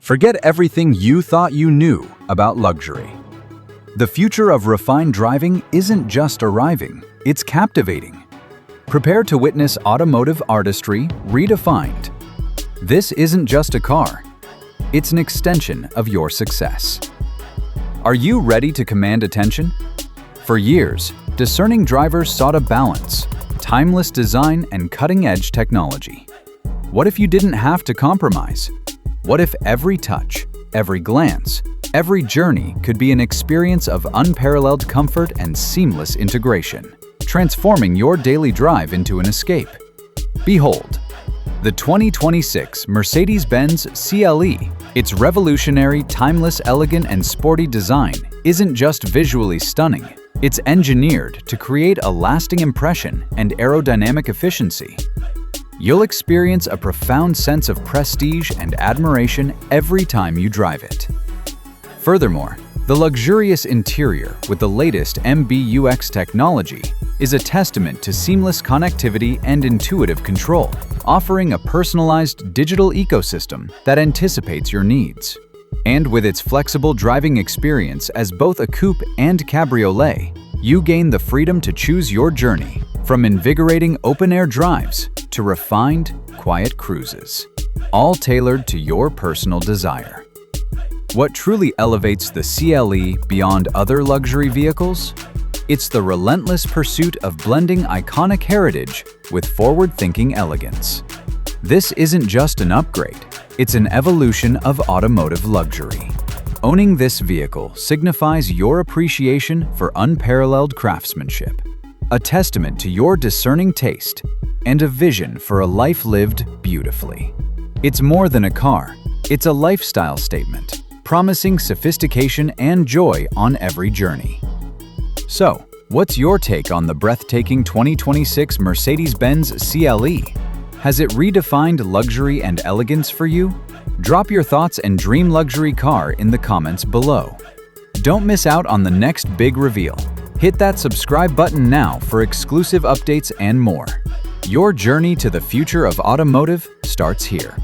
Forget everything you thought you knew about luxury. The future of refined driving isn't just arriving, it's captivating. Prepare to witness automotive artistry redefined. This isn't just a car, it's an extension of your success. Are you ready to command attention? For years, discerning drivers sought a balance, timeless design and cutting-edge technology. What if you didn't have to compromise? What if every touch, every glance, every journey could be an experience of unparalleled comfort and seamless integration, transforming your daily drive into an escape? Behold, the 2026 Mercedes-Benz CLE. Its revolutionary, timeless, elegant, and sporty design isn't just visually stunning, it's engineered to create a lasting impression and aerodynamic efficiency. You'll experience a profound sense of prestige and admiration every time you drive it. Furthermore, the luxurious interior with the latest MBUX technology is a testament to seamless connectivity and intuitive control, offering a personalized digital ecosystem that anticipates your needs. And with its flexible driving experience as both a coupe and cabriolet, you gain the freedom to choose your journey, from invigorating open-air drives to refined, quiet cruises, all tailored to your personal desire. What truly elevates the CLE beyond other luxury vehicles? It's the relentless pursuit of blending iconic heritage with forward-thinking elegance. This isn't just an upgrade, it's an evolution of automotive luxury. Owning this vehicle signifies your appreciation for unparalleled craftsmanship, a testament to your discerning taste, and a vision for a life lived beautifully. It's more than a car, it's a lifestyle statement, promising sophistication and joy on every journey. So, what's your take on the breathtaking 2026 Mercedes-Benz CLE? Has it redefined luxury and elegance for you? Drop your thoughts and dream luxury car in the comments below. Don't miss out on the next big reveal. Hit that subscribe button now for exclusive updates and more. Your journey to the future of automotive starts here.